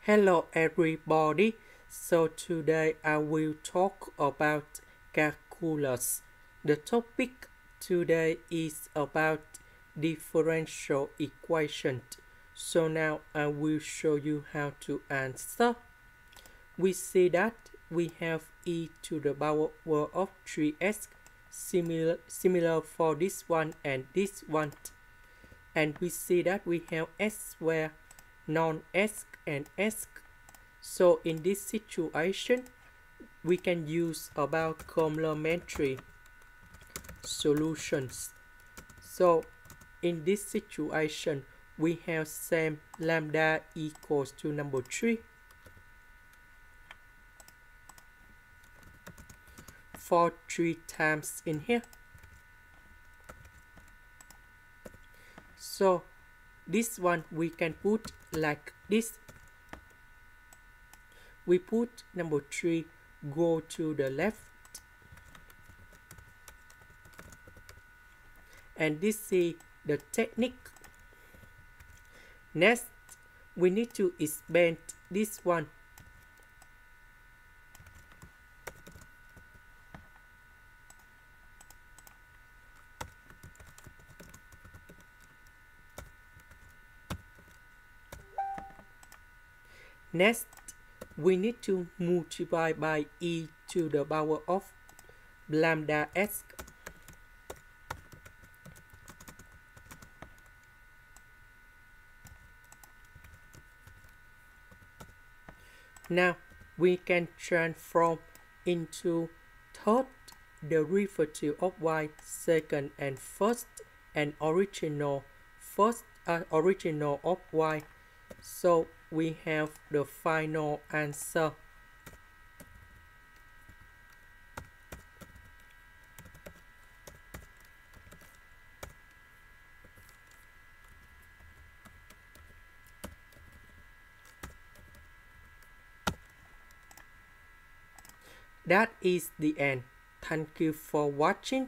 Hello everybody. So today I will talk about calculus. The topic today is about differential equation. So now I will show you how to answer. We see that we have e to the power of 3x similar for this one and this one. And we see that we have s squared, non-s and s. So in this situation, we can use about complementary solutions. So in this situation, we have same lambda equals to number 3 for 3 times in here. So this one we can put like this. We put number 3 go to the left, and this is the technique. Next, we need to expand this one. Next, we need to multiply by e to the power of lambda s. Now, we can transform into third derivative of y, second and first, and original of y. So we have the final answer. That is the end. Thank you for watching.